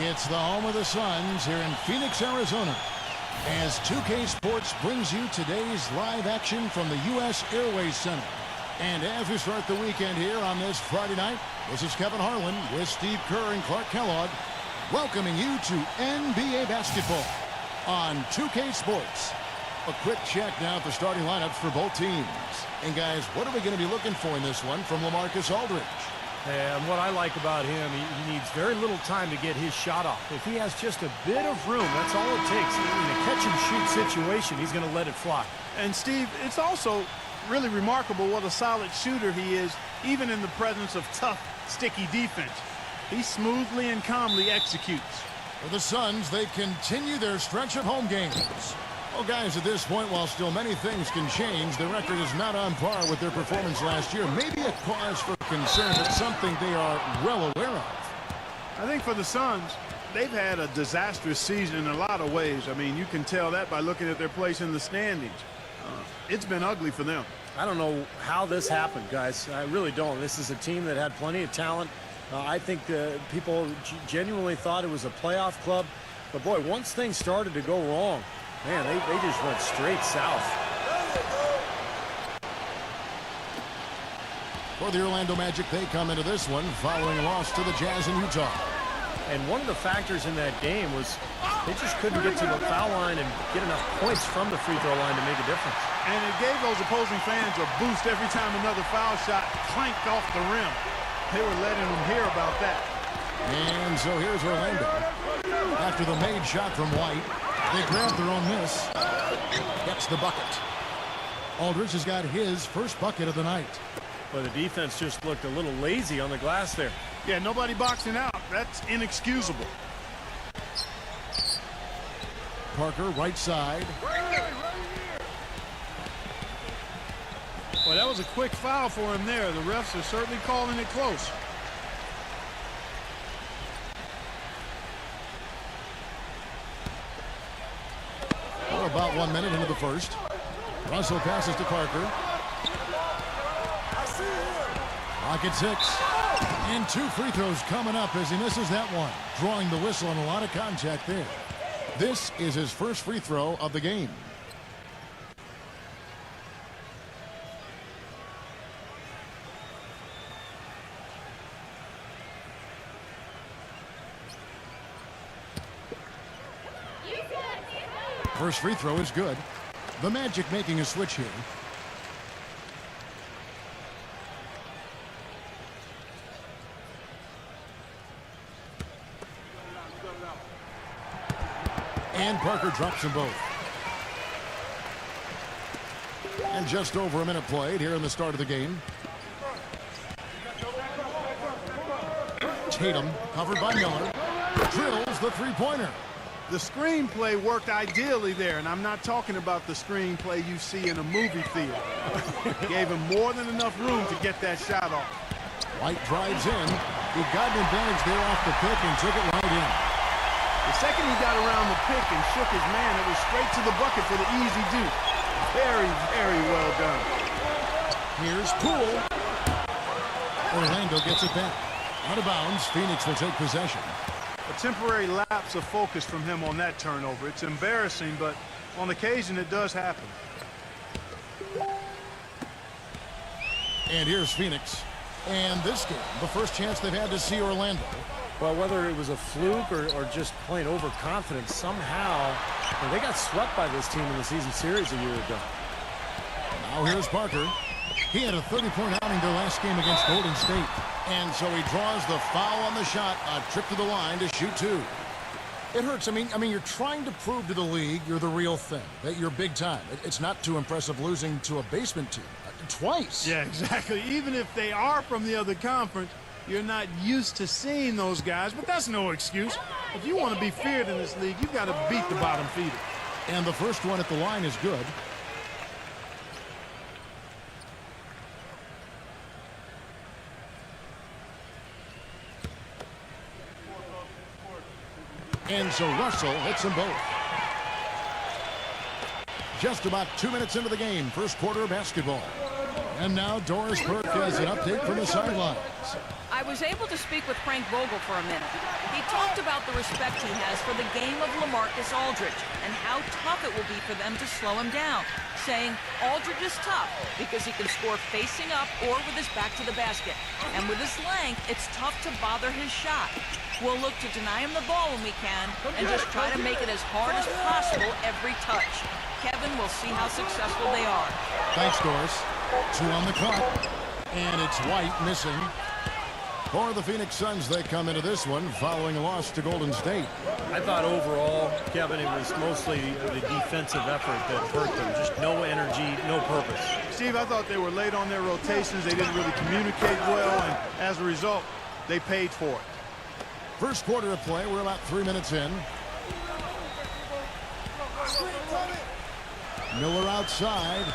It's the home of the Suns here in Phoenix, Arizona, as 2K Sports brings you today's live action from the U.S. Airways Center. And as we start the weekend here on this Friday night, this is Kevin Harlan with Steve Kerr and Clark Kellogg, welcoming you to NBA basketball on 2K Sports. A quick check now at the starting lineups for both teams. And guys, what are we going to be looking for in this one from LaMarcus Aldridge? And what I like about him, he needs very little time to get his shot off. If he has just a bit of room, that's all it takes. In a catch-and-shoot situation, he's going to let it fly. And, Steve, it's also really remarkable what a solid shooter he is, even in the presence of tough, sticky defense. He smoothly and calmly executes. For the Suns, they continue their stretch of home games. Well, guys, at this point, while still many things can change, the record is not on par with their performance last year. Maybe a cause for concern, but something they are well aware of. I think for the Suns, they've had a disastrous season in a lot of ways. I mean, you can tell that by looking at their place in the standings. It's been ugly for them. I don't know how this happened, guys. I really don't. This is a team that had plenty of talent. I think people genuinely thought it was a playoff club. But, boy, once things started to go wrong, man, they just went straight south. For the Orlando Magic, they come into this one following a loss to the Jazz in Utah. And one of the factors in that game was they just couldn't get to the foul line and get enough points from the free throw line to make a difference. And it gave those opposing fans a boost every time another foul shot clanked off the rim. They were letting them hear about that. And so here's Orlando. After the made shot from White, they grab their own miss. Gets the bucket. Aldridge has got his first bucket of the night. But the defense just looked a little lazy on the glass there. Yeah, nobody boxing out. That's inexcusable. Parker, right side. Well, that was a quick foul for him there. The refs are certainly calling it close. We're about 1 minute into the first. Russell passes to Parker. Pocket 6. And 2 free throws coming up as he misses that one. Drawing the whistle and a lot of contact there. This is his first free throw of the game. First free throw is good. The Magic making a switch here. And Parker drops them both. And just over a minute played here in the start of the game. Tatum, covered by Miller, drills the three-pointer. The screenplay worked ideally there, and I'm not talking about the screenplay you see in a movie theater. Gave him more than enough room to get that shot off. White drives in. He got an advantage there off the pick and took it right in. The second he got around the pick and shook his man, it was straight to the bucket for the easy deuce. Very, very well done. Here's Poole. Orlando gets it back. Out of bounds, Phoenix will take possession. A temporary lapse of focus from him on that turnover. It's embarrassing, but on occasion it does happen. And here's Phoenix. And this game, the first chance they've had to see Orlando. Well, whether it was a fluke or just plain overconfidence, somehow they got swept by this team in the season series a year ago. Now here's Parker. He had a 30-point outing their last game against Golden State. And so he draws the foul on the shot, a trip to the line to shoot 2. It hurts. I mean, you're trying to prove to the league you're the real thing, that you're big time. It's not too impressive losing to a basement team twice. Yeah, exactly. Even if they are from the other conference, you're not used to seeing those guys, but that's no excuse. If you want to be feared in this league, you've got to beat the bottom feeder. And the first one at the line is good. And so Russell hits them both. Just about 2 minutes into the game, first quarter of basketball. And now Doris Burke has an update from the sidelines. I was able to speak with Frank Vogel for a minute. He talked about the respect he has for the game of LaMarcus Aldridge and how tough it will be for them to slow him down, saying Aldridge is tough because he can score facing up or with his back to the basket. And with his length, it's tough to bother his shot. We'll look to deny him the ball when we can and just try to make it as hard as possible every touch. Kevin, we'll see how successful they are. Thanks, Doris. 2 on the clock. And it's White missing. For the Phoenix Suns, they come into this one following a loss to Golden State. I thought overall, Kevin, it was mostly the defensive effort that hurt them. Just no energy, no purpose. Steve, I thought they were late on their rotations. They didn't really communicate well, and as a result, they paid for it. First quarter of play, we're about 3 minutes in. Miller outside.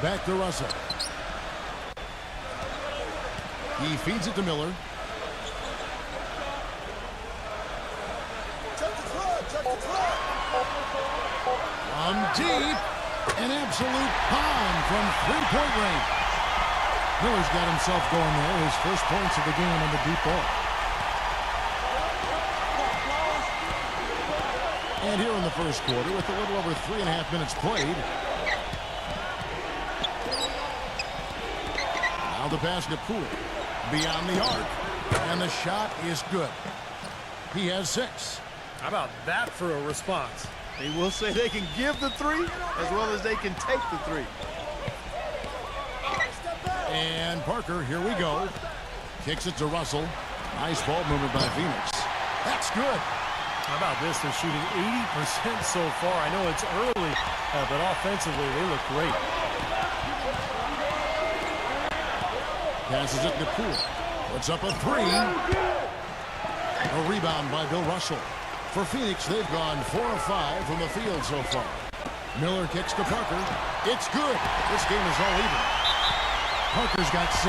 Back to Russell. He feeds it to Miller. On deep. An absolute bomb from three-point range. Miller's got himself going there. His first points of the game on the deep ball. And here in the first quarter, with a little over 3.5 minutes played. Now the pass to Poole. Beyond the arc. And the shot is good. He has 6. How about that for a response? They will say they can give the 3 as well as they can take the 3. And Parker, here we go. Kicks it to Russell. Nice ball movement by Phoenix. That's good. How about this? They're shooting 80% so far. I know it's early, but offensively, they look great. Passes it to Poole. Puts up a 3. A rebound by Bill Russell. For Phoenix, they've gone 4 of 5 from the field so far. Miller kicks to Parker. It's good. This game is all even. Parker's got 6.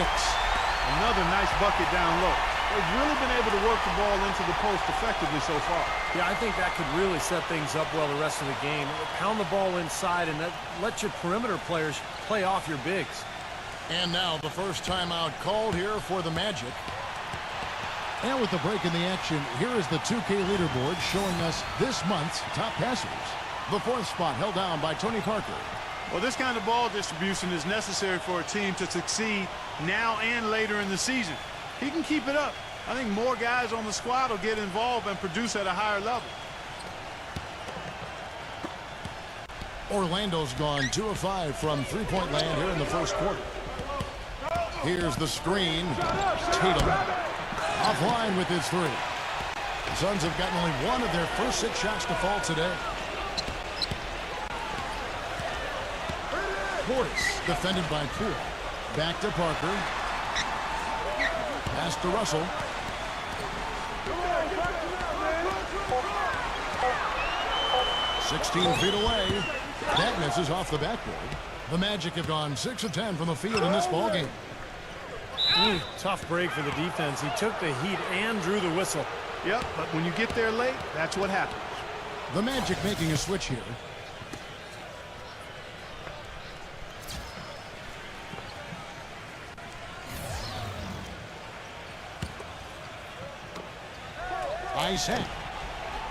Another nice bucket down low. They've really been able to work the ball into the post effectively so far. Yeah, I think that could really set things up well the rest of the game. Pound the ball inside and let your perimeter players play off your bigs. And now the first timeout called here for the Magic. And with the break in the action, here is the 2K leaderboard showing us this month's top passers. The 4th spot held down by Tony Parker. Well, this kind of ball distribution is necessary for a team to succeed now and later in the season. He can keep it up. I think more guys on the squad will get involved and produce at a higher level. Orlando's gone 2 of 5 from three-point land here in the first quarter. Here's the screen. Tatum offline with his 3. The Suns have gotten only 1 of their first 6 shots to fall today. Portis defended by Poole. Back to Parker. Pass to Russell. "16 feet away." That misses off the backboard. The Magic have gone 6 of 10 from the field in this ballgame. Tough break for the defense. He took the heat and drew the whistle. Yep, but when you get there late, that's what happens. The Magic making a switch here. Isaac.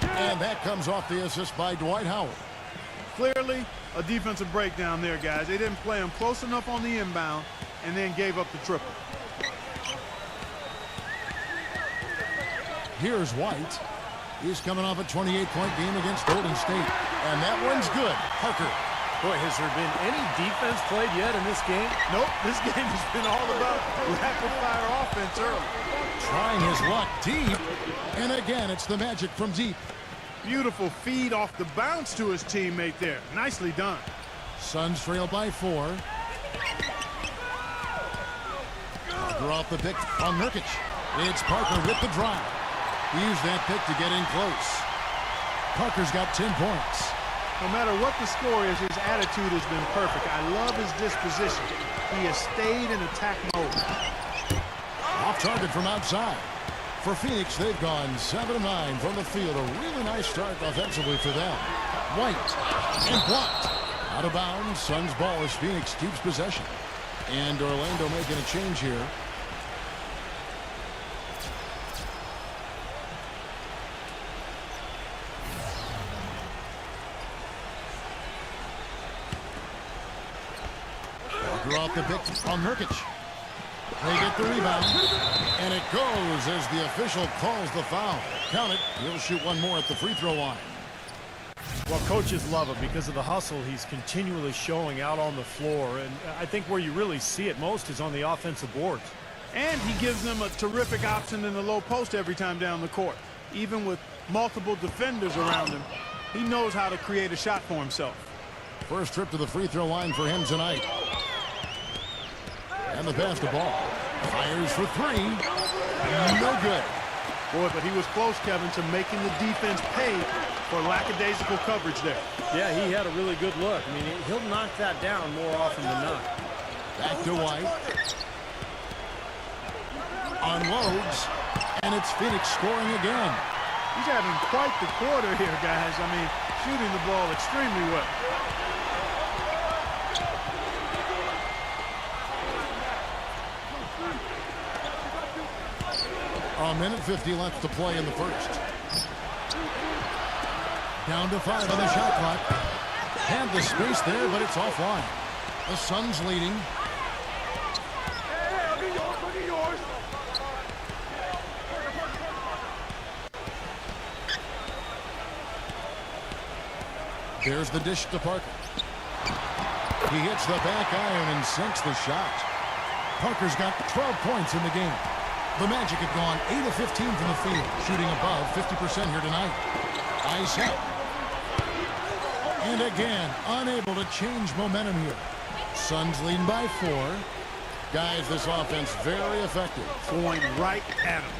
And that comes off the assist by Dwight Howard. Clearly, a defensive breakdown there, guys. They didn't play him close enough on the inbound and then gave up the triple. Here's White. He's coming off a 28-point game against Golden State. And that one's good. Parker. Boy, has there been any defense played yet in this game? Nope, this game has been all about rapid-fire offense early. Trying his luck deep. And again, it's the Magic from deep. Beautiful feed off the bounce to his teammate there. Nicely done. Suns trail by 4. Parker off the pick on Nurkic. It's Parker with the drive. He used that pick to get in close. Parker's got 10 points. No matter what the score is, his attitude has been perfect. I love his disposition. He has stayed in attack mode. Off target from outside. For Phoenix, they've gone 7 of 9 from the field. A really nice start offensively for them. White and blocked. Out of bounds. Suns ball as Phoenix keeps possession. And Orlando making a change here. Drew off the pick on Nurkic. They get the rebound, and it goes as the official calls the foul. Count it. He'll shoot one more at the free throw line. Well, coaches love him because of the hustle he's continually showing out on the floor. And I think where you really see it most is on the offensive boards. And he gives them a terrific option in the low post every time down the court. Even with multiple defenders around him, he knows how to create a shot for himself. First trip to the free throw line for him tonight. And the pass to Ball. Fires for three. No good. Boy, but he was close, Kevin, to making the defense pay for lackadaisical coverage there. Yeah, he had a really good look. I mean, he'll knock that down more often than not. Back to White. Unloads. And it's Phoenix scoring again. He's having quite the quarter here, guys. I mean, shooting the ball extremely well. A minute 50 left to play in the first. Down to 5 on the shot clock. Had the space there, but it's offline. The Suns leading. There's the dish to Parker. He hits the back iron and sinks the shot. Parker's got 12 points in the game. The Magic have gone 8 of 15 from the field, shooting above 50% here tonight. Ice up. And again, unable to change momentum here. Suns leading by 4. Guys, this offense very effective. Going right at him.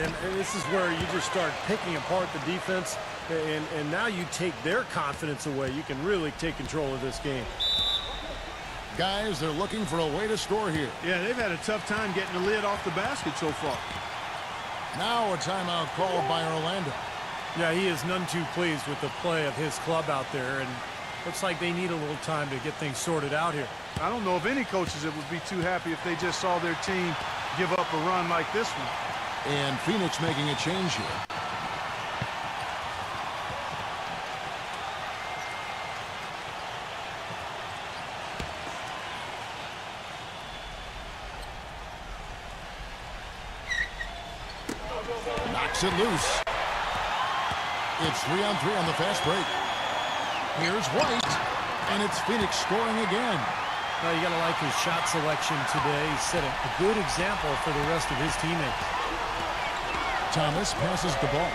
And this is where you just start picking apart the defense, and now you take their confidence away. You can really take control of this game. Guys, they're looking for a way to score here. Yeah, they've had a tough time getting the lid off the basket so far. Now a timeout called by Orlando. Yeah, he is none too pleased with the play of his club out there, and looks like they need a little time to get things sorted out here. I don't know of any coaches that would be too happy if they just saw their team give up a run like this one. And Phoenix making a change here. Knocks it loose. It's 3-on-3 on the fast break. Here's White, and it's Phoenix scoring again. Well, you got to like his shot selection today. He's setting a good example for the rest of his teammates. Thomas passes the ball.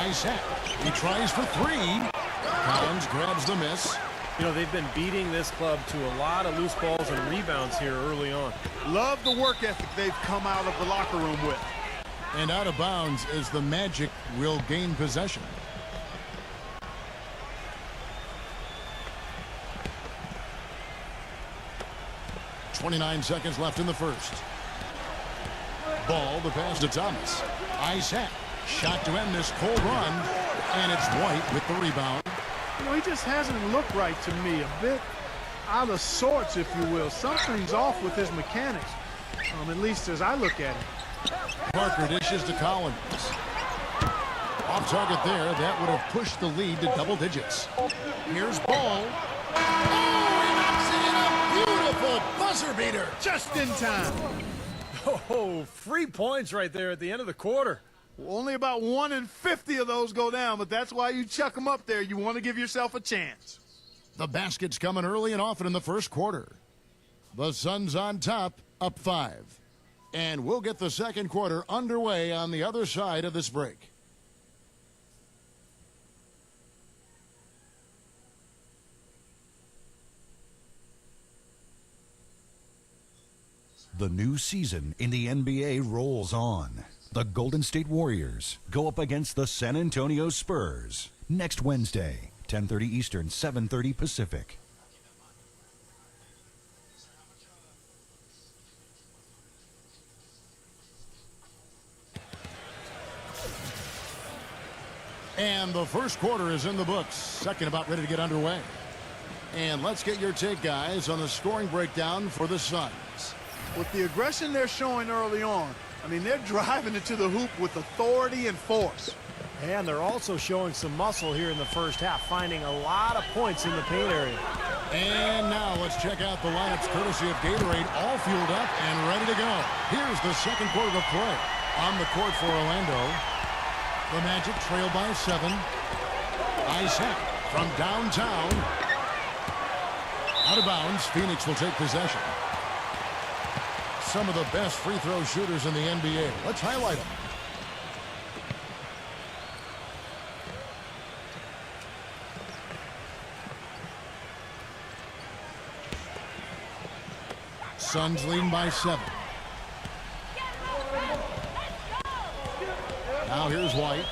Isaac, he tries for 3. Collins grabs the miss. You know, they've been beating this club to a lot of loose balls and rebounds here early on. Love the work ethic they've come out of the locker room with. And out of bounds as the Magic will gain possession. .29 seconds left in the first. Ball, the pass to Thomas. Isaac, shot to end this cold run, and it's White with the rebound. You know, he just hasn't looked right to me. A bit out of sorts, if you will. Something's off with his mechanics, at least as I look at him. Parker dishes to Collins. Off target there. That would have pushed the lead to double digits. Here's Ball. Oh, he knocks it in. A beautiful buzzer beater. Just in time. Oh, 3 points right there at the end of the quarter. Only about 1 in 50 of those go down, but that's why you chuck them up there. You want to give yourself a chance. The basket's coming early and often in the first quarter. The Suns on top, up 5. And we'll get the second quarter underway on the other side of this break. The new season in the NBA rolls on. The Golden State Warriors go up against the San Antonio Spurs next Wednesday, 10:30 Eastern, 7:30 Pacific. And the first quarter is in the books. Second about ready to get underway. And let's get your take, guys, on the scoring breakdown for the Suns. With the aggression they're showing early on, I mean, they're driving it to the hoop with authority and force. And they're also showing some muscle here in the first half, finding a lot of points in the paint area. And now let's check out the lineups courtesy of Gatorade, all fueled up and ready to go. Here's the second quarter of play. On the court for Orlando, the Magic trail by 7. Isaac from downtown. Out of bounds, Phoenix will take possession. Some of the best free throw shooters in the NBA. Let's highlight them. Suns leading by 7. Now here's White.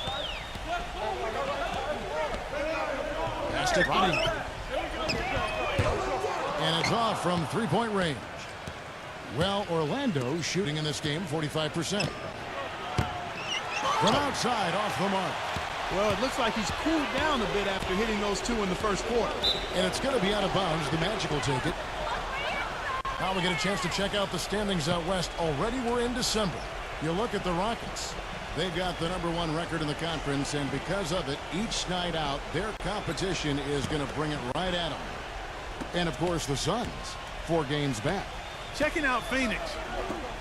Basket running. And it's off from three-point range. Well, Orlando shooting in this game 45%. From outside, off the mark. Well, it looks like he's cooled down a bit after hitting those 2 in the first quarter. And it's going to be out of bounds. The Magic will take it. Now we get a chance to check out the standings out west. Already we're in December. You look at the Rockets. They've got the #1 record in the conference, and because of it, each night out, their competition is going to bring it right at them. And, of course, the Suns, 4 games back. Checking out Phoenix.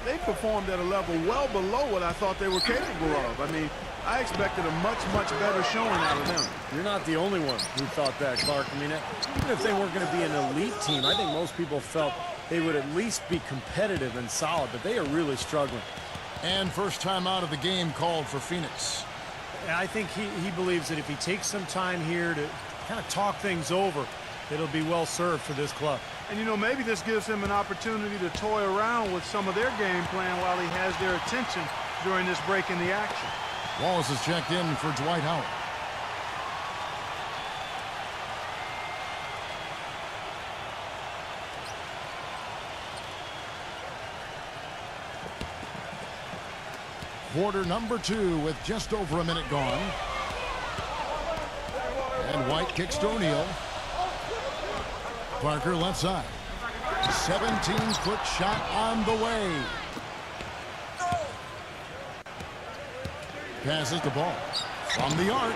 They performed at a level well below what I thought they were capable of. I mean, I expected a much, much better showing out of them. You're not the only one who thought that, Clark. I mean, even if they weren't going to be an elite team, I think most people felt they would at least be competitive and solid, but they are really struggling. And first time out of the game called for Phoenix. And I think he believes that if he takes some time here to kind of talk things over, it'll be well served for this club. And, you know, maybe this gives him an opportunity to toy around with some of their game plan while he has their attention during this break in the action. Wallace is checked in for Dwight Howard. Quarter number 2 with just over a minute gone. And White kicks to O'Neal. Parker left side. 17-foot shot on the way. Passes the ball from the arc.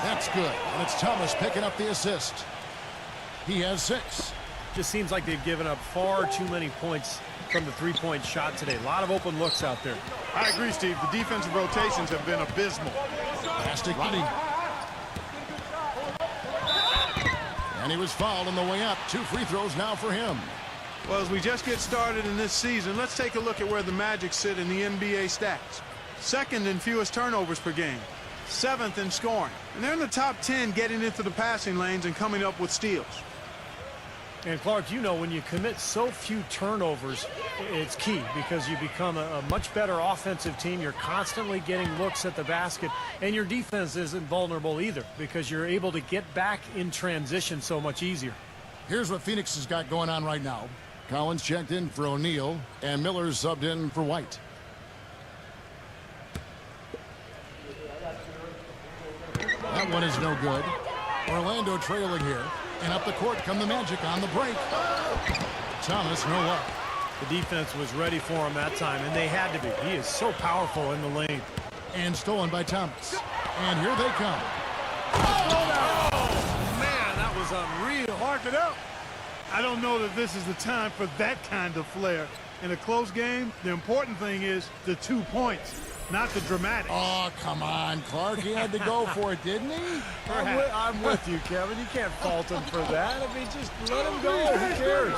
That's good. And it's Thomas picking up the assist. He has 6. Just seems like they've given up far too many points from the three-point shot today. A lot of open looks out there. I agree, Steve. The defensive rotations have been abysmal. Fantastic running. And he was fouled on the way up. 2 free throws now for him. Well, as we just get started in this season, let's take a look at where the Magic sit in the NBA stats. 2nd in fewest turnovers per game. 7th in scoring. And they're in the top 10 getting into the passing lanes and coming up with steals. And Clark, you know, when you commit so few turnovers, it's key because you become a much better offensive team. You're constantly getting looks at the basket, and your defense isn't vulnerable either because you're able to get back in transition so much easier. Here's what Phoenix has got going on right now. Collins checked in for O'Neal, and Miller's subbed in for White. That one is no good. Orlando trailing here. And up the court come the Magic on the break. Thomas, no luck. The defense was ready for him that time, and they had to be. He is so powerful in the lane. And stolen by Thomas. And here they come. Oh, man, that was unreal. Mark it up. I don't know that this is the time for that kind of flair. In a close game, the important thing is the 2 points, not the dramatic. Oh, come on, Clark. He had to go for it, didn't he? I'm with you, Kevin. You can't fault him for that. I mean, just let him go. Who cares?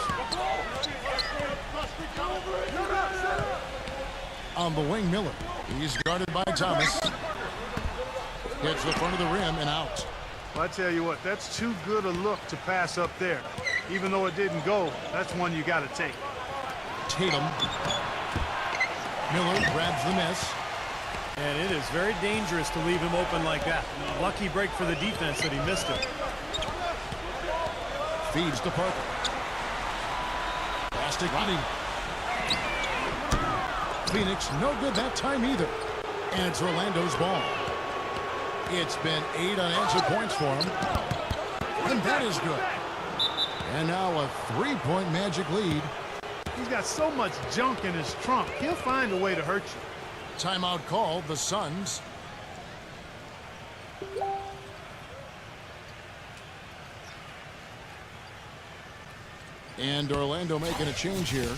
On the wing, Miller. He's guarded by Thomas. Hits the front of the rim and out. Well, I tell you what, that's too good a look to pass up there. Even though it didn't go, that's one you got to take. Tatum. Miller grabs the miss. And it is very dangerous to leave him open like that. Lucky break for the defense that he missed it. Feeds to Parker. Fantastic running. Phoenix no good that time either. And it's Orlando's ball. It's been 8 unanswered points for him. And that is good. And now a 3-point Magic lead. He's got so much junk in his trunk. He'll find a way to hurt you. Timeout called, the Suns. And Orlando making a change here.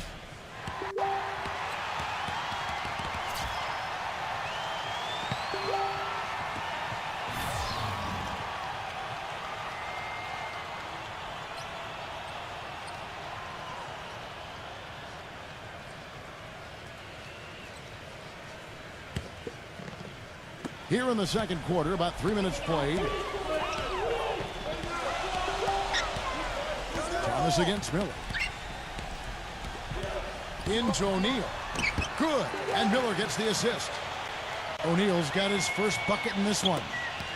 Here in the second quarter, about 3 minutes played. Thomas against Miller. Into O'Neal. Good. And Miller gets the assist. O'Neal's got his first bucket in this one.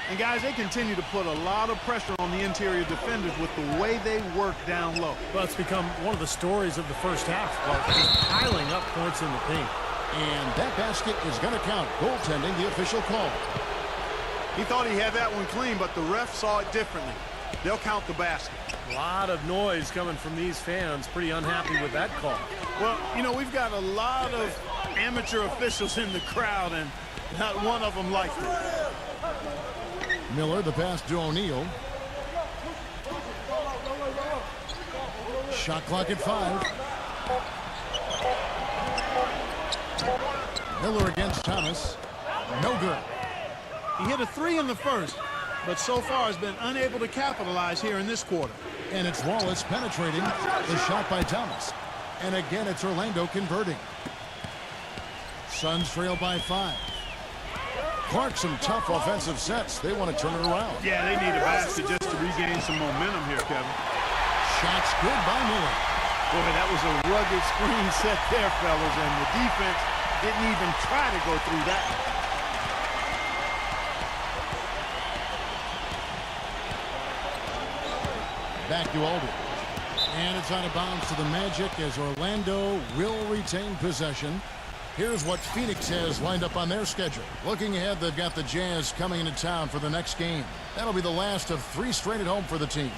And guys, they continue to put a lot of pressure on the interior defenders with the way they work down low. Well, it's become one of the stories of the first half. Well, just piling up points in the paint. And that basket is going to count. Goaltending, the official call. He thought he had that one clean, but the ref saw it differently. They'll count the basket. A lot of noise coming from these fans. Pretty unhappy with that call. Well, you know, we've got a lot of amateur officials in the crowd, and not one of them liked it. Miller, the pass to O'Neal. Shot clock at 5. Miller against Thomas. No good. He hit a 3 in the first, but so far has been unable to capitalize here in this quarter. And it's Wallace penetrating the shot by Thomas. And again, it's Orlando converting. Suns trail by 5. Clark, some tough offensive sets. They want to turn it around. Yeah, they need a basket just to regain some momentum here, Kevin. Shots good by Miller. Boy, that was a rugged screen set there, fellas, and the defense didn't even try to go through that. Back to Aldridge. And it's out of bounds to the Magic as Orlando will retain possession. Here's what Phoenix has lined up on their schedule. Looking ahead, they've got the Jazz coming into town for the next game. That'll be the last of 3 straight at home for the team.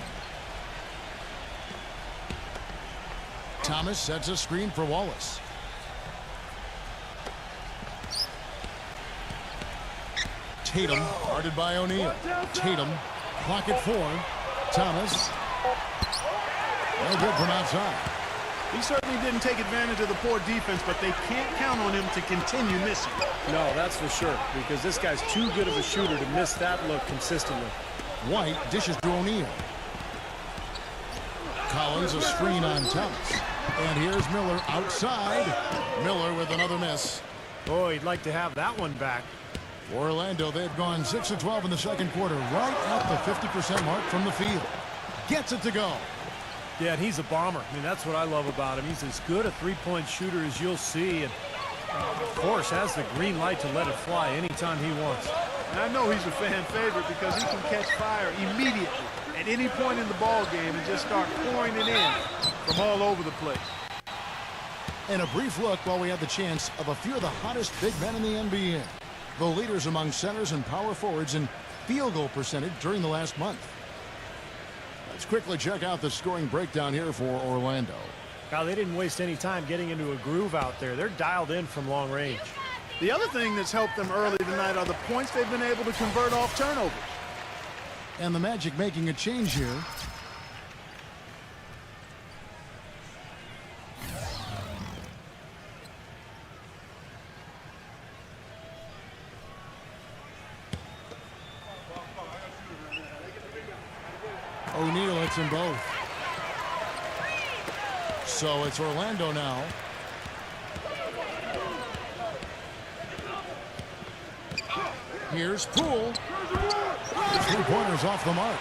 Thomas sets a screen for Wallace. Tatum, guarded by O'Neal. Tatum, clock at 4. Thomas. No good from outside. He certainly didn't take advantage of the poor defense, but they can't count on him to continue missing. No, that's for sure, because this guy's too good of a shooter to miss that look consistently. White dishes to O'Neal. Collins a screen on Thomas. And here's Miller outside. Miller with another miss. Oh, he'd like to have that one back. For Orlando, they've gone 6 of 12 in the second quarter, right at the 50% mark from the field. Gets it to go. Yeah, and he's a bomber. I mean, that's what I love about him. He's as good a three-point shooter as you'll see, and of course has the green light to let it fly anytime he wants. And I know he's a fan favorite because he can catch fire immediately at any point in the ball game and just start pouring it in from all over the place. And a brief look while we had the chance of a few of the hottest big men in the NBA. The leaders among centers and power forwards in field goal percentage during the last month. Let's quickly check out the scoring breakdown here for Orlando. Now, they didn't waste any time getting into a groove out there. They're dialed in from long range. The other thing that's helped them early tonight are the points they've been able to convert off turnovers. And the Magic making a change here. O'Neal hits them both. So it's Orlando now. Here's Poole. Three-pointers off the mark.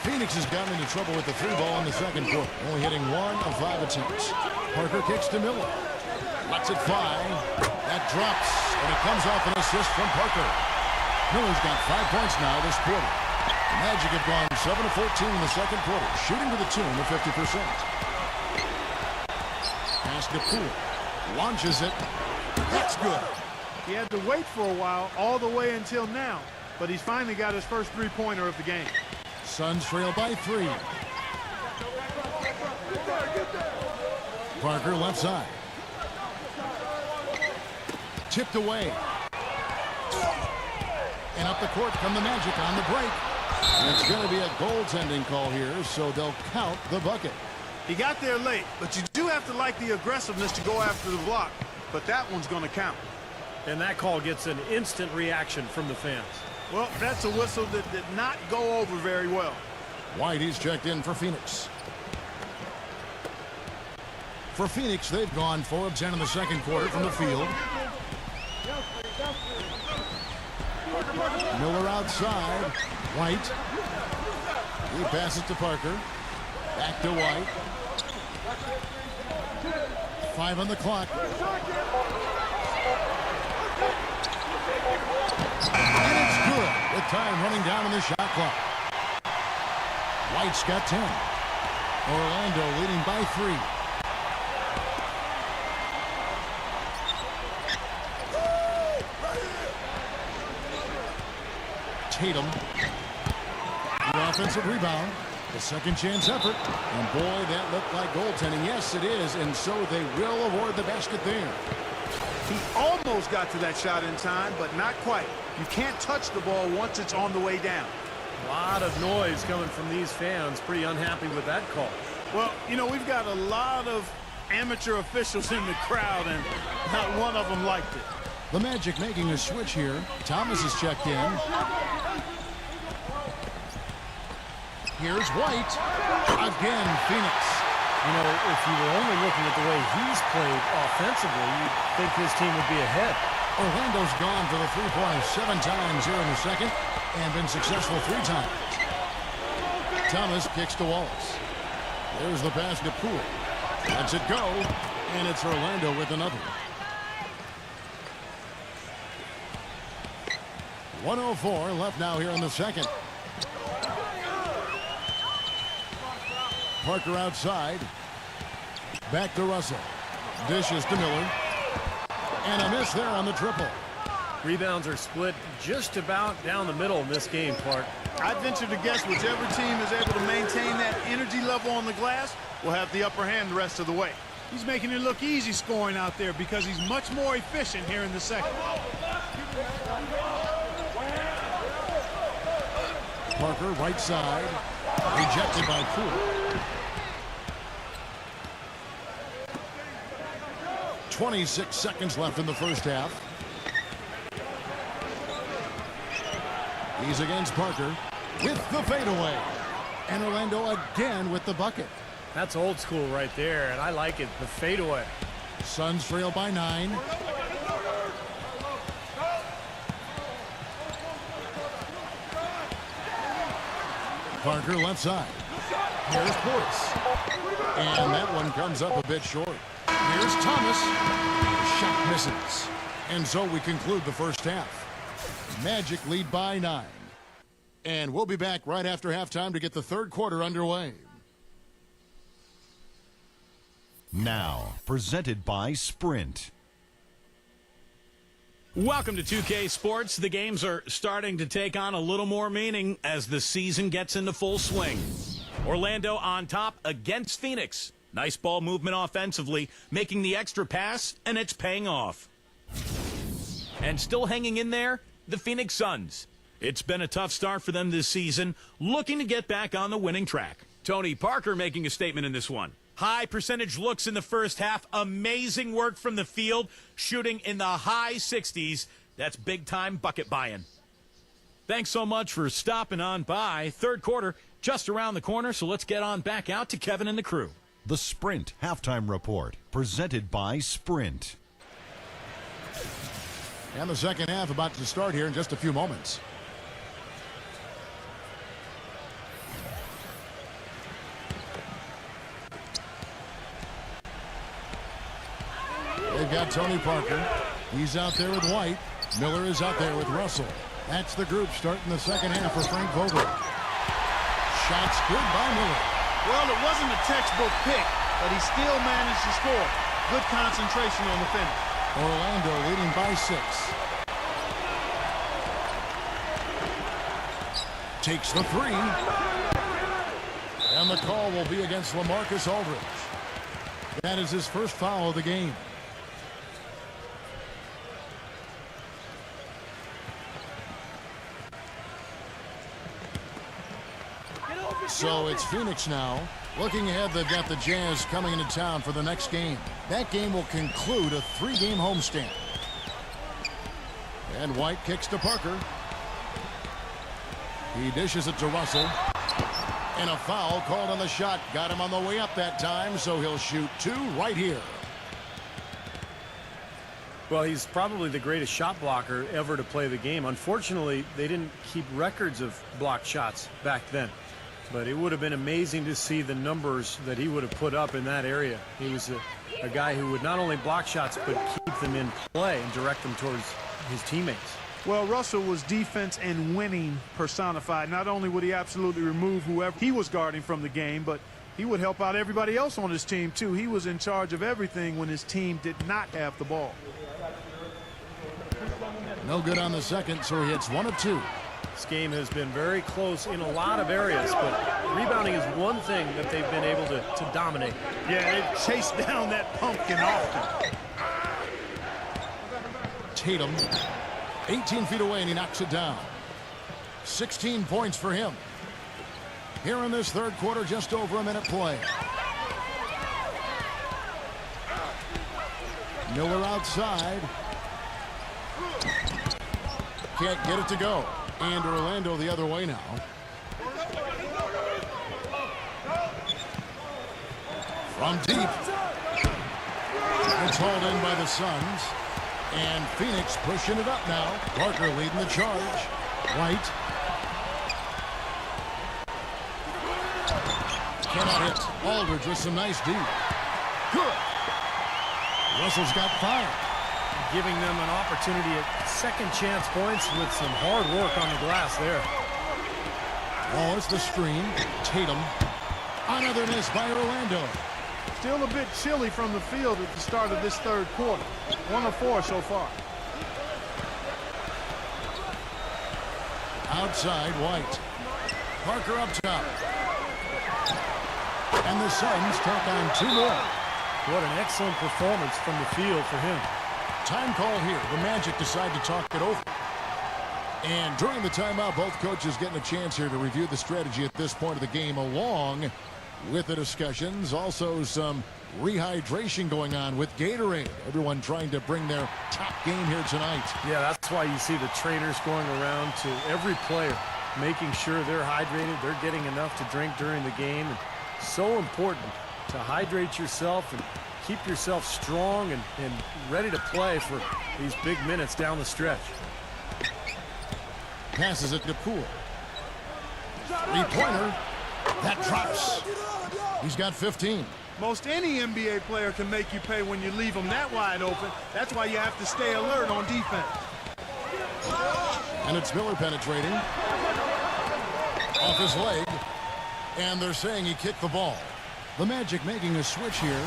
Phoenix has gotten into trouble with the 3 ball in the second quarter, only hitting 1 of 5 attempts. Parker kicks to Miller. Lets it fly. That drops, and it comes off an assist from Parker. Miller's got 5 points now this quarter. The Magic have gone 7 of 14 in the second quarter, shooting to the tune of 50%. Pass to Poole. Launches it. That's good. He had to wait for a while, all the way until now, but he's finally got his first three-pointer of the game. Suns trail by 3. Parker left side. Tipped away. And up the court come the Magic on the break. And it's going to be a goaltending call here, so they'll count the bucket. He got there late, but you do have to like the aggressiveness to go after the block. But that one's going to count. And that call gets an instant reaction from the fans. Well, that's a whistle that did not go over very well. White is checked in for Phoenix. For Phoenix, they've gone 4 of 10 in the second quarter from the field. Miller outside. White. He passes to Parker. Back to White. 5 on the clock. And it's good with time running down on the shot clock. White's got 10. Orlando leading by 3. Tatum. The offensive rebound. The second chance effort. And boy, that looked like goaltending. Yes, it is. And so they will award the basket there. He almost got to that shot in time, but not quite. You can't touch the ball once it's on the way down. A lot of noise coming from these fans. Pretty unhappy with that call. Well, you know, we've got a lot of amateur officials in the crowd, and not one of them liked it. The Magic making a switch here. Thomas is checked in. Here's White. Again, Phoenix. You know, if you were only looking at the way he's played offensively, you'd think his team would be ahead. Orlando's gone for the 3-pointers 7 times here in the second and been successful 3 times. Thomas kicks to Wallace. There's the pass to Poole. Lets it go, and it's Orlando with another. 1:04 left now here in the second. Parker outside. Back to Russell. Dishes to Miller. And a miss there on the triple. Rebounds are split just about down the middle in this game, Clark. I'd venture to guess whichever team is able to maintain that energy level on the glass will have the upper hand the rest of the way. He's making it look easy scoring out there because he's much more efficient here in the second. Parker right side. Rejected by Poole. 26 seconds left in the first half. He's against Parker with the fadeaway. And Orlando again with the bucket. That's old school right there, and I like it, the fadeaway. Suns trail by 9. Parker left side. Here's Portis. And that one comes up a bit short. Here's Thomas. The shot misses. And so we conclude the first half. Magic lead by 9. And we'll be back right after halftime to get the third quarter underway. Now, presented by Sprint. Welcome to 2K Sports. The games are starting to take on a little more meaning as the season gets into full swing. Orlando on top against Phoenix. Nice ball movement offensively, making the extra pass, and it's paying off. And still hanging in there, the Phoenix Suns. It's been a tough start for them this season, looking to get back on the winning track. Tony Parker making a statement in this one. High percentage looks in the first half. Amazing work from the field, shooting in the high 60s. That's big-time bucket buying. Thanks so much for stopping on by. Third quarter just around the corner, so let's get on back out to Kevin and the crew. The Sprint Halftime Report, presented by Sprint. And the second half about to start here in just a few moments. They've got Tony Parker. He's out there with White. Miller is out there with Russell. That's the group starting the second half for Frank Vogel. Shots good by Miller. Well, it wasn't a textbook pick, but he still managed to score. Good concentration on the finish. Orlando leading by 6. Takes the 3. And the call will be against LaMarcus Aldridge. That is his first foul of the game. So it's Phoenix now Looking ahead, they've got the Jazz coming into town for the next game. That game will conclude a 3-game homestand. And White kicks to Parker. He dishes it to Russell. And a foul called on the shot. Got him on the way up that time, so he'll shoot 2 right here. Well, he's probably the greatest shot blocker ever to play the game. Unfortunately, they didn't keep records of blocked shots back then. But it would have been amazing to see the numbers that he would have put up in that area. He was a guy who would not only block shots, but keep them in play and direct them towards his teammates. Well, Russell was defense and winning personified. Not only would he absolutely remove whoever he was guarding from the game, but he would help out everybody else on his team, too. He was in charge of everything when his team did not have the ball. No good on the second, so he hits 1 of 2. This game has been very close in a lot of areas, but rebounding is one thing that they've been able to dominate. Yeah, they've chased down that pumpkin often. Tatum, 18 feet away, and he knocks it down. 16 points for him. Here in this third quarter, just over a minute play. Miller outside. Can't get it to go. And Orlando the other way now. From deep. It's hauled in by the Suns. And Phoenix pushing it up now. Parker leading the charge. White. Cannot hit. Aldridge with some nice deep. Good. Russell's got 5. Giving them an opportunity at second chance points with some hard work on the glass there. Oh, it's the screen. Tatum. Another miss by Orlando. Still a bit chilly from the field at the start of this third quarter. 1 of 4 so far. Outside, White. Parker up top. And the Suns tack on 2 more. What an excellent performance from the field for him. Time call here. The Magic decide to talk it over. And during the timeout, both coaches getting a chance here to review the strategy at this point of the game, along with the discussions. Also some rehydration going on with Gatorade. Everyone trying to bring their top game here tonight. Yeah, that's why you see the trainers going around to every player, making sure they're hydrated, they're getting enough to drink during the game. And so important to hydrate yourself and keep yourself strong and ready to play for these big minutes down the stretch. Passes it to Poole. 3-pointer. That drops. He's got 15. Most any NBA player can make you pay when you leave them that wide open. That's why you have to stay alert on defense. And it's Miller penetrating. Off his leg. And they're saying he kicked the ball. The Magic making a switch here.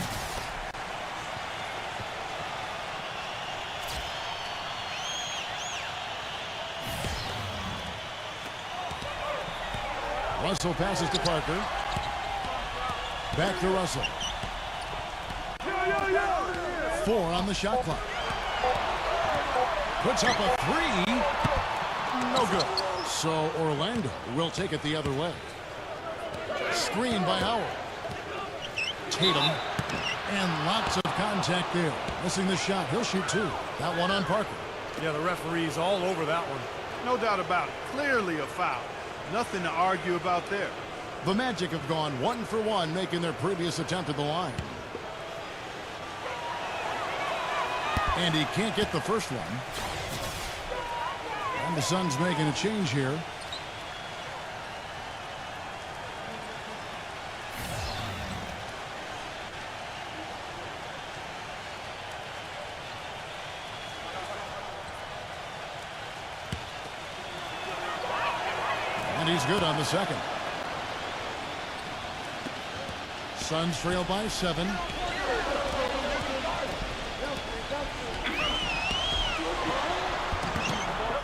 Russell passes to Parker. Back to Russell. 4 on the shot clock. Puts up a 3. No good. So Orlando will take it the other way. Screen by Howard. Tatum. And lots of contact there. Missing the shot. He'll shoot 2. That one on Parker. Yeah, the referee's all over that one. No doubt about it. Clearly a foul. Nothing to argue about there. The Magic have gone 1 for 1, making their previous attempt at the line. And he can't get the first one. And the Suns making a change here. And he's good on the second. Suns trail by 7.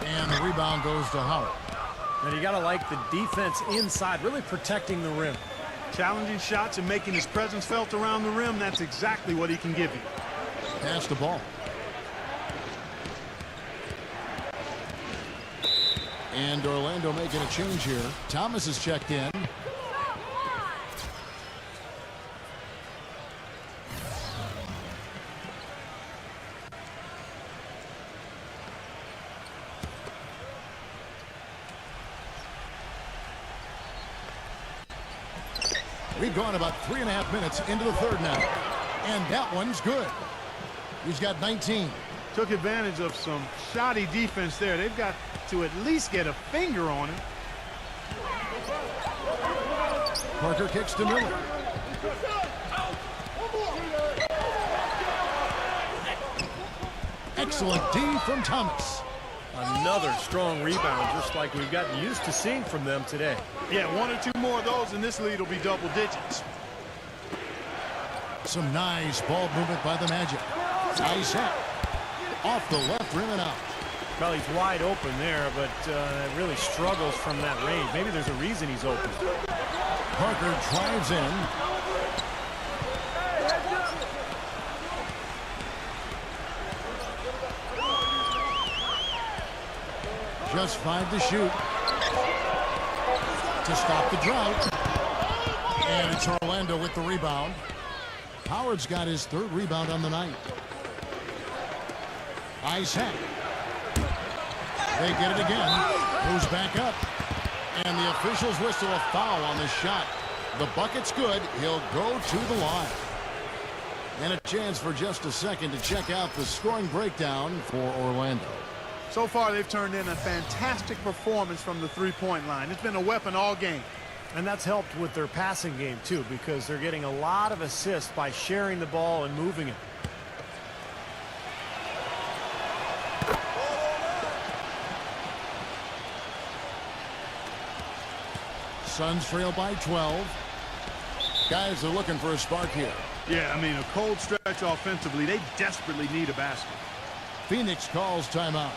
And the rebound goes to Howard. And you got to like the defense inside, really protecting the rim. Challenging shots and making his presence felt around the rim, that's exactly what he can give you. Pass the ball. And Orlando making a change here. Thomas is checked in. We've gone about 3.5 minutes into the third now. And that one's good. He's got 19. Took advantage of some shoddy defense there. They've got to at least get a finger on him. Parker kicks to Miller. Excellent D from Thomas. Another strong rebound, just like we've gotten used to seeing from them today. Yeah, 1 or 2 more of those and this lead will be double digits. Some nice ball movement by the Magic. Isaac off the left rim and out. Well, he's wide open there, but really struggles from that range. Maybe there's a reason he's open. Parker drives in. Just 5 to shoot. To stop the drought. And it's Orlando with the rebound. Howard's got his 3rd rebound on the night. Isaac. They get it again. Moves back up. And the officials whistle a foul on the shot. The bucket's good. He'll go to the line. And a chance for just a second to check out the scoring breakdown for Orlando. So far, they've turned in a fantastic performance from the three-point line. It's been a weapon all game. And that's helped with their passing game, too, because they're getting a lot of assists by sharing the ball and moving it. Suns trail by 12. Guys are looking for a spark here. Yeah, I mean, a cold stretch offensively. They desperately need a basket. Phoenix calls timeout.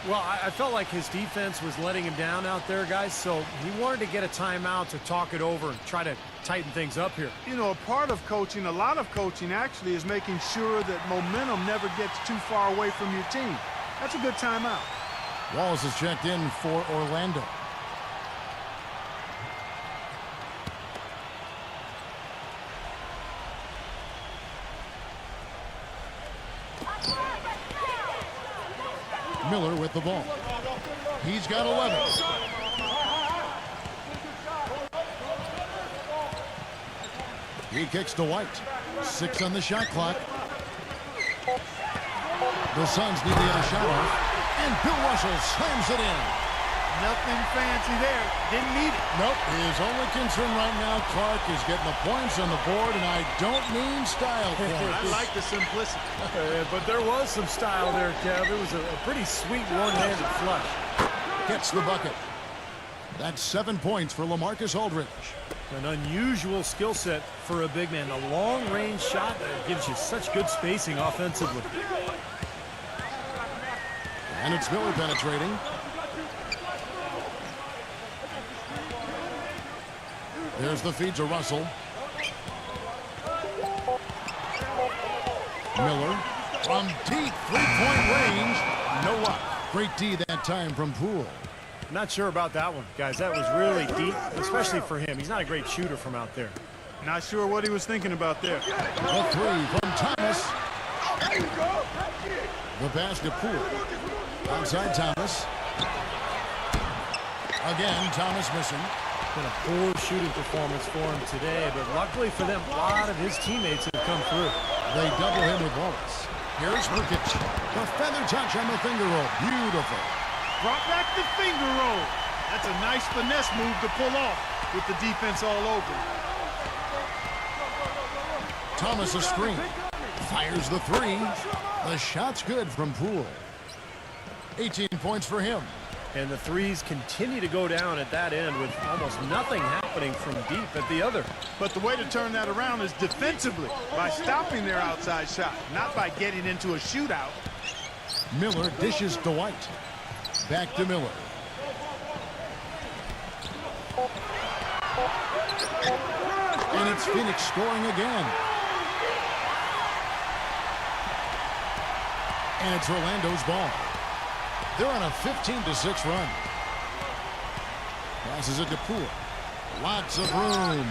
Well, I felt like his defense was letting him down out there, guys, so he wanted to get a timeout to talk it over and try to tighten things up here. You know, a part of coaching, a lot of coaching actually, is making sure that momentum never gets too far away from your team. That's a good timeout. Wallace is checked in for Orlando. Miller with the ball. He's got 11. He kicks to White. 6 on the shot clock. The Suns need to get a shot off. And Bill Russell slams it in. Nothing fancy there. Didn't need it. Nope. His only concern right now, Clark, is getting the points on the board, and I don't mean style points. I like the simplicity. But there was some style there, Kev. It was a pretty sweet one-handed flush. Gets the bucket. That's 7 points for LaMarcus Aldridge. An unusual skill set for a big man. A long-range shot that gives you such good spacing offensively. And it's Miller penetrating. There's the feed to Russell. Miller from deep three-point range. No luck. Great D that time from Poole. Not sure about that one, guys. That was really deep, especially for him. He's not a great shooter from out there. Not sure what he was thinking about there. The 3 from Thomas. The pass to Poole. Outside Thomas. Again, Thomas missing. Been a poor shooting performance for him today, but luckily for them, a lot of his teammates have come through. They double him with Wallace. Here's Nurkic. The feather touch on the finger roll. Beautiful. Brought back the finger roll. That's a nice finesse move to pull off with the defense all over. Thomas a screen. Fires the 3. The shot's good from Poole. 18 points for him. And the threes continue to go down at that end with almost nothing happening from deep at the other. But the way to turn that around is defensively, by stopping their outside shot, not by getting into a shootout. Miller dishes to White. Back to Miller. And it's Phoenix scoring again. And it's Orlando's ball. They're on a 15-6 run. Passes it to Poole. Lots of room.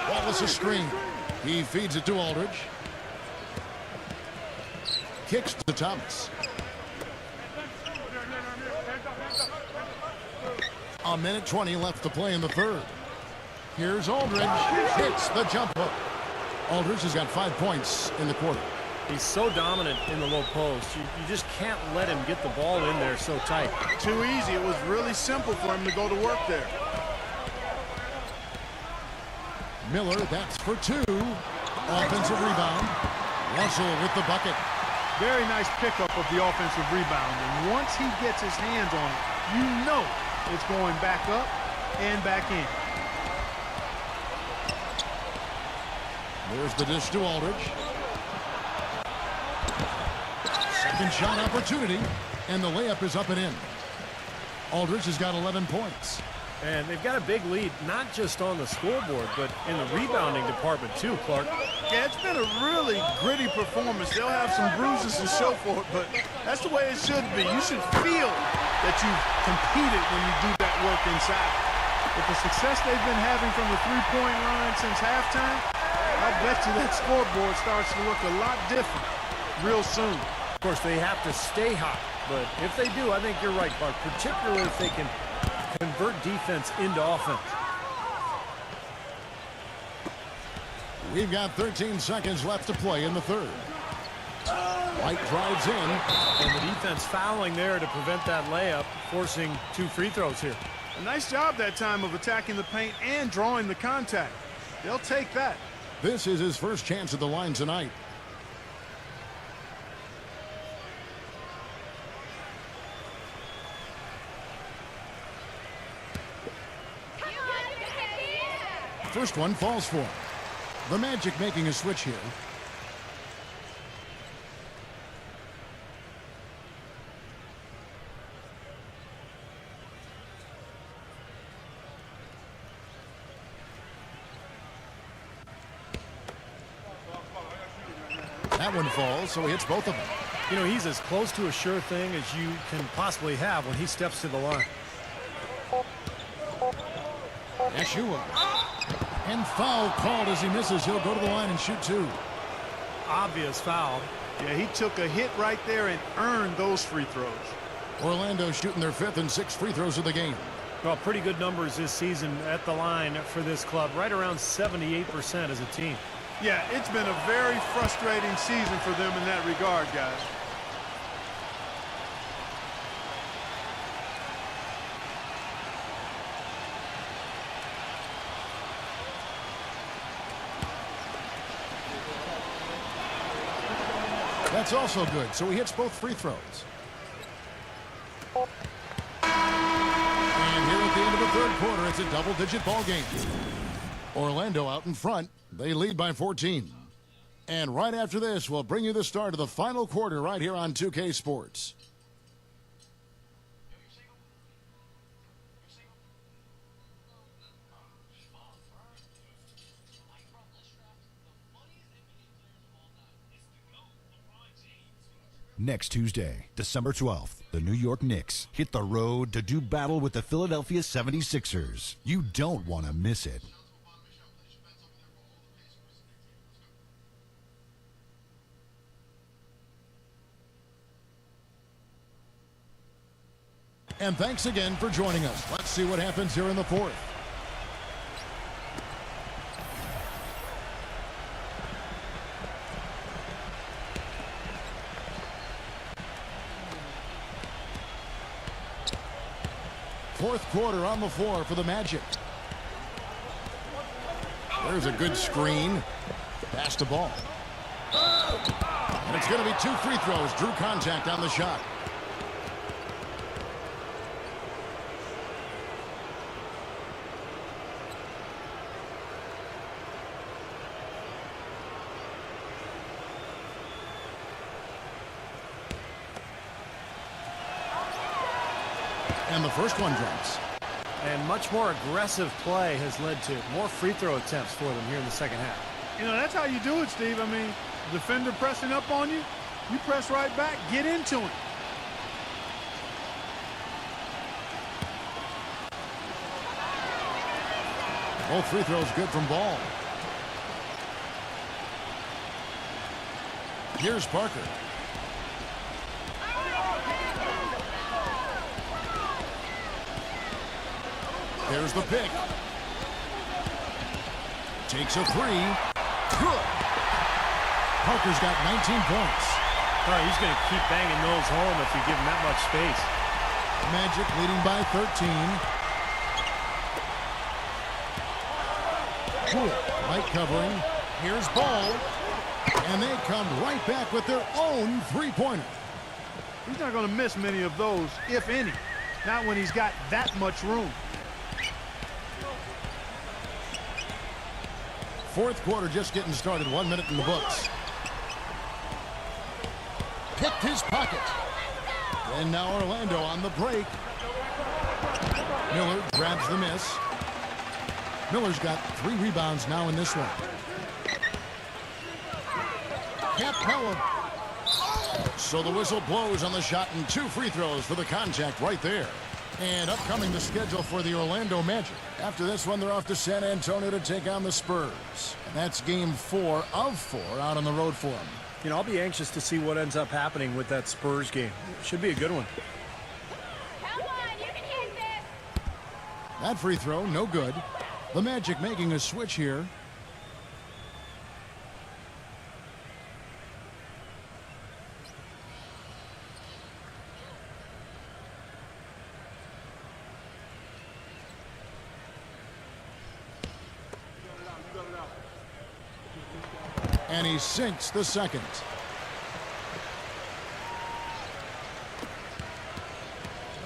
Wallace a screen. He feeds it to Aldridge. Kicks to Thomas. A minute 20 left to play in the third. Here's Aldridge. Hits the jump hook. Aldridge has got 5 points in the quarter. He's so dominant in the low post. You just can't let him get the ball in there so tight. Too easy. It was really simple for him to go to work there. Miller, that's for 2. Offensive rebound. Russell with the bucket. Very nice pickup of the offensive rebound. And once he gets his hands on it, you know it's going back up and back in. There's the dish to Aldridge. Second shot opportunity, and the layup is up and in. Aldridge has got 11 points. And they've got a big lead, not just on the scoreboard, but in the rebounding department too, Clark. Yeah, it's been a really gritty performance. They'll have some bruises to show for it, but that's the way it should be. You should feel that you've competed when you do that work inside. With the success they've been having from the three-point line since halftime, I'll bet you that scoreboard starts to look a lot different real soon. Of course, they have to stay hot, but if they do, I think you're right, Clark, particularly if they can convert defense into offense. We've got 13 seconds left to play in the third. White drives in. And the defense fouling there to prevent that layup, forcing 2 free throws here. A nice job that time of attacking the paint and drawing the contact. They'll take that. This is his first chance at the line tonight. First one falls for him. The Magic making a switch here. That one falls, so he hits both of them. You know, he's as close to a sure thing as you can possibly have when he steps to the line. Yeshua. And foul called as he misses. He'll go to the line and shoot 2. Obvious foul. Yeah, he took a hit right there and earned those free throws. Orlando shooting their 5th and 6th free throws of the game. Well, pretty good numbers this season at the line for this club. Right around 78% as a team. Yeah, it's been a very frustrating season for them in that regard, guys. That's also good, so he hits both free throws. And here at the end of the third quarter, it's a double-digit ball game. Orlando out in front. They lead by 14. And right after this, we'll bring you the start of the final quarter right here on 2K Sports. Next Tuesday, December 12th, the New York Knicks hit the road to do battle with the Philadelphia 76ers. You don't want to miss it. And thanks again for joining us. Let's see what happens here in the fourth. Fourth quarter on the floor for the Magic. There's a good screen. Pass the ball. And it's going to be 2 free throws. Drew contact on the shot. And the first one drops. And much more aggressive play has led to more free throw attempts for them here in the second half. You know, that's how you do it, Steve. I mean, defender pressing up on you, you press right back, get into him. Both free throws good from Ball. Here's Parker. There's the pick. Takes a three. Good. Parker's got 19 points. Oh, he's going to keep banging those home if you give him that much space. Magic leading by 13. Cool. Light covering. Here's Ball. And they come right back with their own three-pointer. He's not going to miss many of those, if any. Not when he's got that much room. Fourth quarter just getting started. 1 minute in the books. Picked his pocket. And now Orlando on the break. Miller grabs the miss. Miller's got 3 rebounds now in this one. Capella. So the whistle blows on the shot and 2 free throws for the contact right there. And upcoming the schedule for the Orlando Magic. After this one, they're off to San Antonio to take on the Spurs. And that's game 4 of 4 out on the road for them. You know, I'll be anxious to see what ends up happening with that Spurs game. Should be a good one. Come on, you can hit this. That free throw, no good. The Magic making a switch here. And he sinks the second.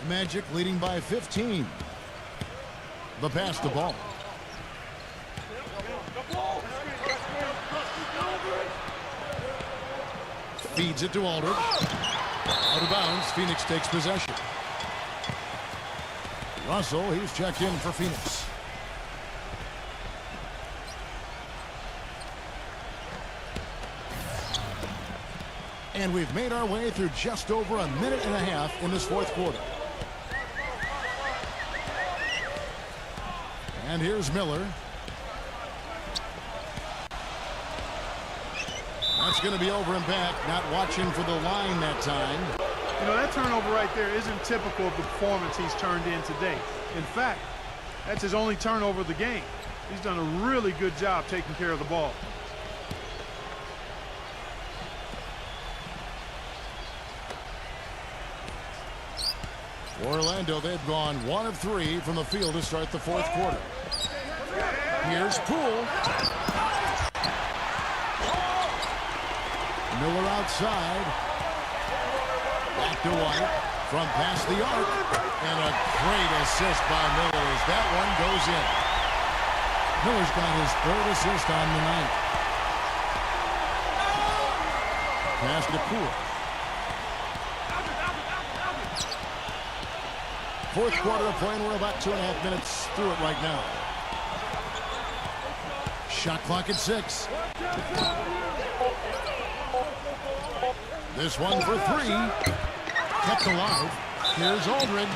The Magic leading by 15. The pass to Ball. Feeds it to Aldridge. Out of bounds. Phoenix takes possession. Russell, he's checked in for Phoenix. And we've made our way through just over a minute and a half in this fourth quarter. And here's Miller. That's going to be over and back. Not watching for the line that time. You know, that turnover right there isn't typical of the performance he's turned in today. In fact, that's his only turnover of the game. He's done a really good job taking care of the ball. Orlando, they've gone 1 of 3 from the field to start the fourth quarter. Here's Poole. Miller outside. Back to White. From past the arc. And a great assist by Miller as that one goes in. Miller's got his 3rd assist on the night. Pass to Poole. Fourth quarter of play, and we're about 2.5 minutes through it right now. Shot clock at 6. This one for 3. Kept alive. Here's Aldridge.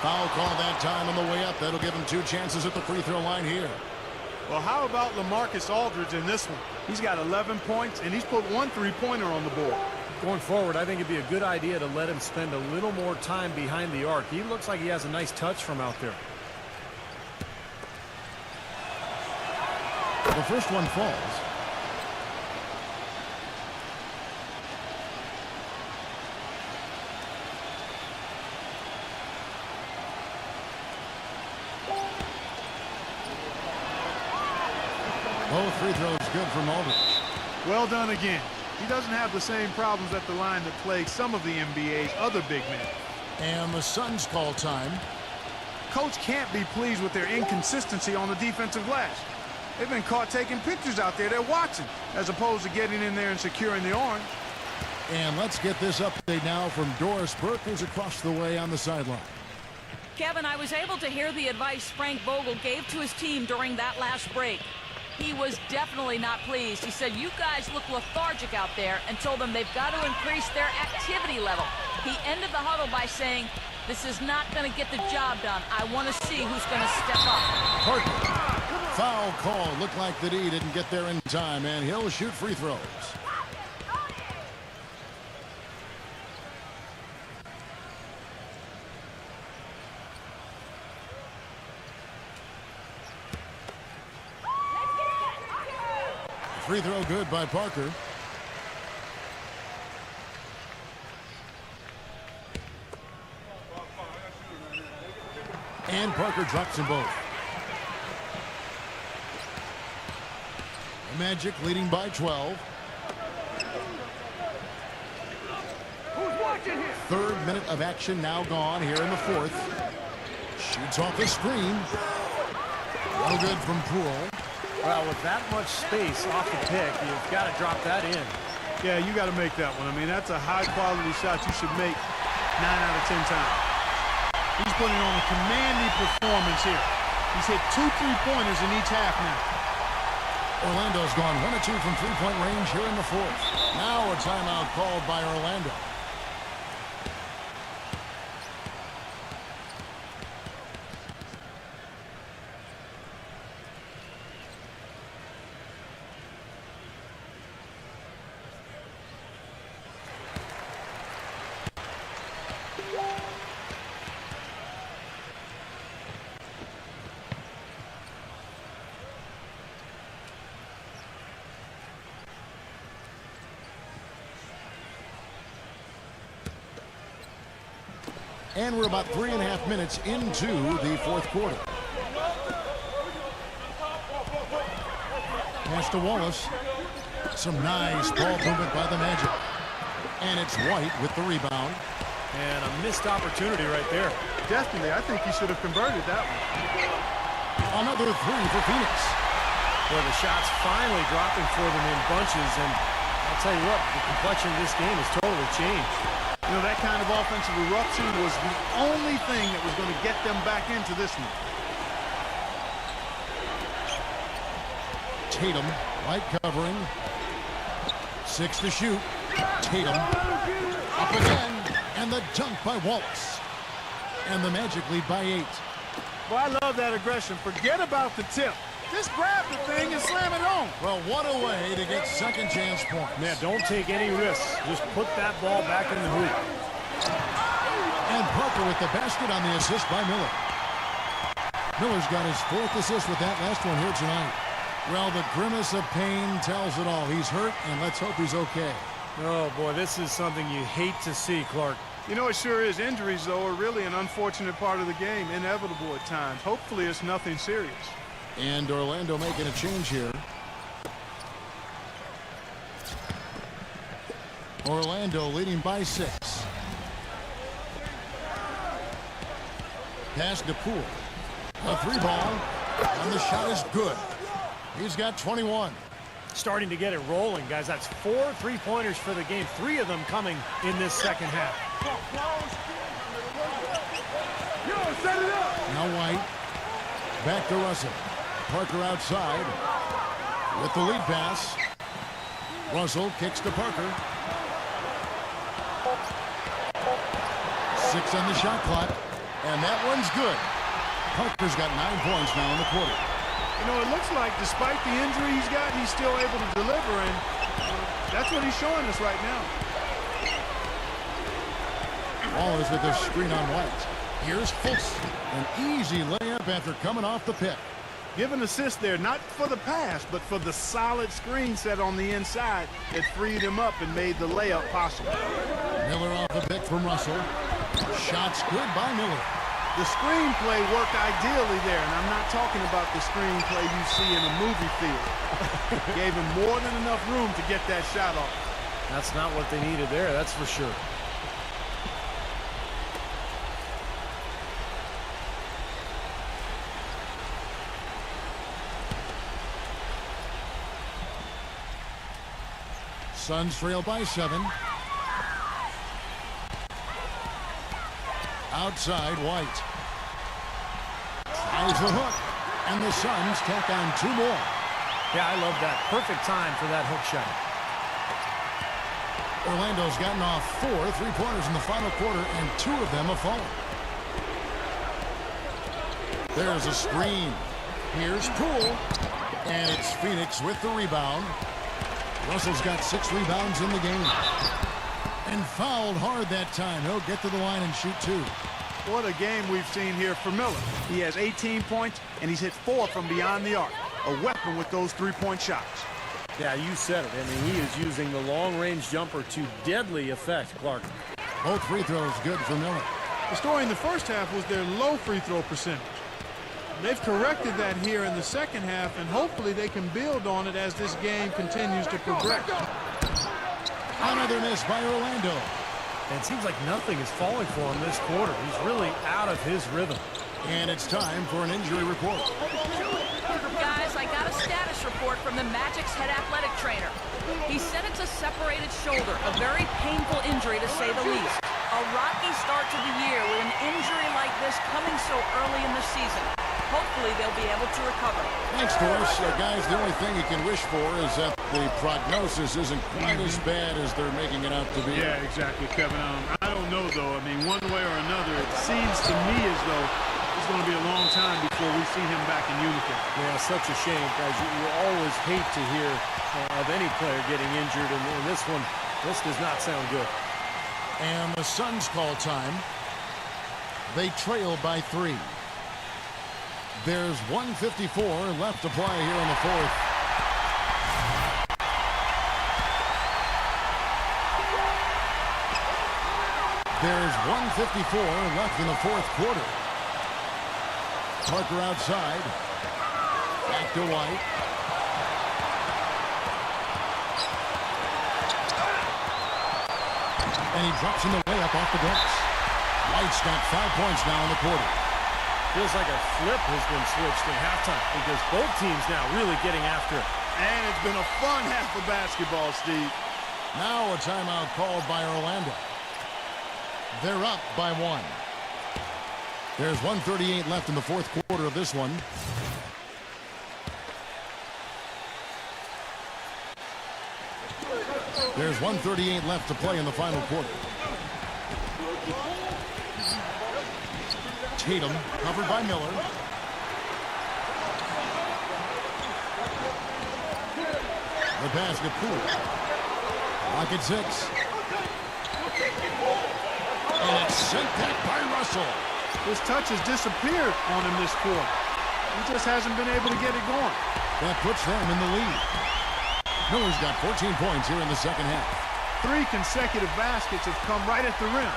Foul call that time on the way up. That'll give him 2 chances at the free throw line here. Well, how about LaMarcus Aldridge in this one? He's got 11 points, and he's put 1 3-pointer on the board. Going forward, I think it'd be a good idea to let him spend a little more time behind the arc. He looks like he has a nice touch from out there. The first one falls. Both free throws good from Aldridge. Well done again. He doesn't have the same problems at the line that plague some of the NBA's other big men. And the Suns call time. Coach can't be pleased with their inconsistency on the defensive glass. They've been caught taking pictures out there. They're watching, as opposed to getting in there and securing the orange. And let's get this update now from Doris Burke, who's across the way on the sideline. Kevin, I was able to hear the advice Frank Vogel gave to his team during that last break. He was definitely not pleased. He said, you guys look lethargic out there, and told them they've got to increase their activity level. He ended the huddle by saying, this is not going to get the job done. I want to see who's going to step up. Parker. Foul call. Looked like the D didn't get there in time, and he'll shoot free throws. Free throw good by Parker. And Parker drops them both. The Magic leading by 12. Third minute of action now gone here in the fourth. Shoots off the screen. No good from Poole. Well, with that much space off the pick, you've got to drop that in. Yeah, you got to make that one. I mean, that's a high-quality shot you should make 9 out of 10 times. He's putting on a commanding performance here. He's hit 2 3-pointers in each half now. Orlando's gone 1 of 2 from three-point range here in the fourth. Now a timeout called by Orlando. And we're about 3.5 minutes into the fourth quarter. Pass to Wallace. Some nice ball movement by the Magic. And it's White with the rebound. And a missed opportunity right there. Definitely, I think he should have converted that one. Another three for Phoenix. Boy, the shots finally dropping for them in bunches. And I'll tell you what, the complexion of this game has totally changed. You know, that kind of offensive eruption was the only thing that was going to get them back into this one. Tatum, White covering. 6 to shoot. Tatum up again, and the dunk by Wallace. And the Magic lead by 8. Well, I love that aggression. Forget about the tip. Just grab the thing and slam it on. Well, one away to get second chance points. Man, don't take any risks. Just put that ball back in the hoop. And Parker with the basket on the assist by Miller. Miller's got his 4th assist with that last one here tonight. Well, the grimace of pain tells it all. He's hurt, and let's hope he's okay. Oh, boy, this is something you hate to see, Clark. You know, it sure is. Injuries, though, are really an unfortunate part of the game. Inevitable at times. Hopefully it's nothing serious. And Orlando making a change here. Orlando leading by 6. Pass to Poole. A 3-ball. And the shot is good. He's got 21. Starting to get it rolling, guys. That's 4 3-pointers for the game. 3 of them coming in this second half. Now White. Back to Russell. Parker outside with the lead pass. Russell kicks to Parker. 6 on the shot clock. And that one's good. Parker's got 9 points now in the quarter. You know, it looks like despite the injury he's got, he's still able to deliver, and that's what he's showing us right now. Wallace with the screen on White. Here's Fultz. An easy layup after coming off the pick. Give an assist there, not for the pass, but for the solid screen set on the inside that freed him up and made the layup possible. Miller off the pick from Russell. Shots good by Miller. The screenplay worked ideally there, and I'm not talking about the screenplay you see in a movie theater. Gave him more than enough room to get that shot off. That's not what they needed there, that's for sure. Suns trail by 7. Outside, White. Tries the hook. And the Suns tack on 2 more. Yeah, I love that. Perfect time for that hook shot. Orlando's gotten off 4 3-pointers in the final quarter, and 2 of them have fallen. There's a screen. Here's Poole. And it's Phoenix with the rebound. Russell's got 6 rebounds in the game. And fouled hard that time. He'll get to the line and shoot 2. What a game we've seen here for Miller. He has 18 points, and he's hit 4 from beyond the arc. A weapon with those 3-point shots. Yeah, you said it. I mean, he is using the long-range jumper to deadly effect, Clark. Both free throws good for Miller. The story in the first half was their low free throw percentage. They've corrected that here in the second half, and hopefully they can build on it as this game continues to progress. Another miss by Orlando. And it seems like nothing is falling for him this quarter. He's really out of his rhythm. And it's time for an injury report. Guys, I got a status report from the Magic's head athletic trainer. He said it's a separated shoulder, a very painful injury to say the least. A rocky start to the year with an injury like this coming so early in the season. Hopefully they'll be able to recover. Thanks, Doris. Guys, the only thing you can wish for is that the prognosis isn't quite as bad as they're making it out to be. Yeah, exactly, Kevin. I don't know, though. I mean, one way or another, it seems to me as though it's going to be a long time before we see him back in uniform. Yeah, such a shame, guys. You always hate to hear of any player getting injured, and this one, this does not sound good. And the Suns call time. They trail by 3. There's 1:54 left to play here in the fourth. There's 1:54 left in the fourth quarter. Parker outside. Back to White. And he drops in the layup off the glass. White's got 5 points now in the quarter. Feels like a flip has been switched in halftime because both teams now really getting after it. And it's been a fun half of basketball, Steve. Now a timeout called by Orlando. They're up by 1. There's 1:38 left in the fourth quarter of this one. There's 1:38 left to play in the final quarter. Tatum covered by Miller. The basket Poole. Lock at 6. And it's sent back by Russell. His touch has disappeared on him this quarter. He just hasn't been able to get it going. That puts them in the lead. Miller's got 14 points here in the second half. 3 consecutive baskets have come right at the rim.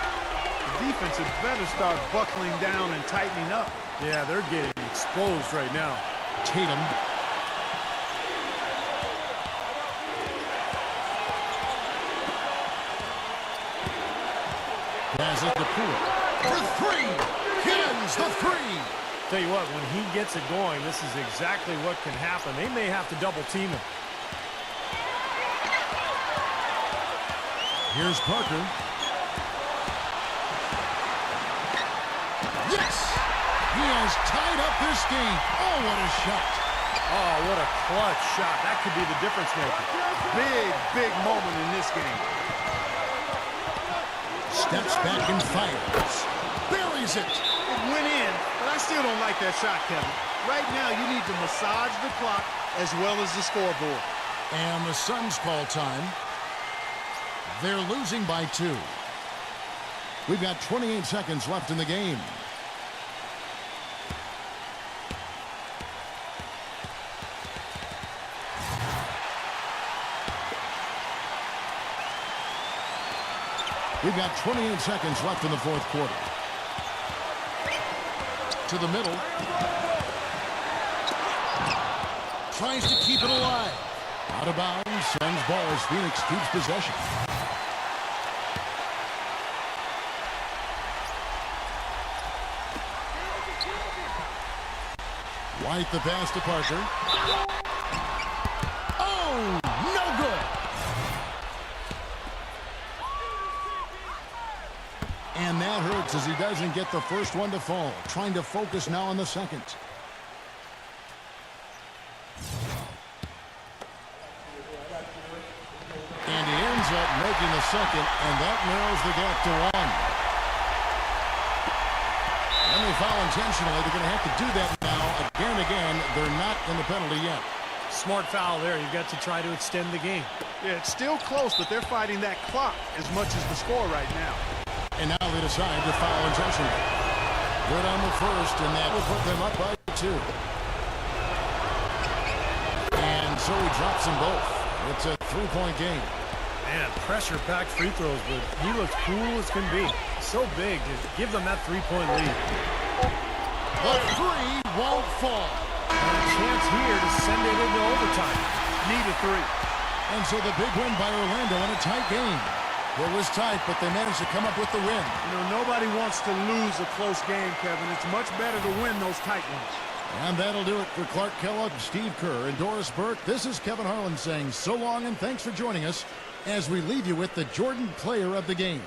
The defense had better start buckling down and tightening up. Yeah, they're getting exposed right now. Tatum. Passes the Poole. For 3. Higgins, the 3. Tell you what, when he gets it going, this is exactly what can happen. They may have to double team him. Here's Parker. Yes! He has tied up this game. Oh, what a shot. Oh, what a clutch shot. That could be the difference maker. Big moment in this game. Steps back and fires. Buries it. It went in, but I still don't like that shot, Kevin. Right now, you need to massage the clock as well as the scoreboard. And the Suns call time. They're losing by 2. We've got 28 seconds left in the game. We've got 28 seconds left in the fourth quarter. To the middle. Tries to keep it alive. Out of bounds. Suns ball as Phoenix keeps possession. White the pass to Parker. Oh, no good. And that hurts as he doesn't get the first one to fall. Trying to focus now on the second. And he ends up making the second, and that narrows the gap to 1. When they foul intentionally, they're going to have to do that now. Again and again, they're not in the penalty yet. Smart foul there. You've got to try to extend the game. Yeah, it's still close, but they're fighting that clock as much as the score right now. And now they decide to foul intentionally. Good on the first, and that will put them up by 2. And so he drops them both. It's a three-point game. Man, pressure-packed free throws, but he looks cool as can be. So big to give them that three-point lead. The three won't fall. And a chance here to send it into overtime. Need a three. And so the big win by Orlando in a tight game. It was tight, but they managed to come up with the win. You know, nobody wants to lose a close game, Kevin. It's much better to win those tight ones. And that'll do it for Clark Kellogg, Steve Kerr, and Doris Burke. This is Kevin Harlan saying so long and thanks for joining us as we leave you with the Jordan Player of the Game.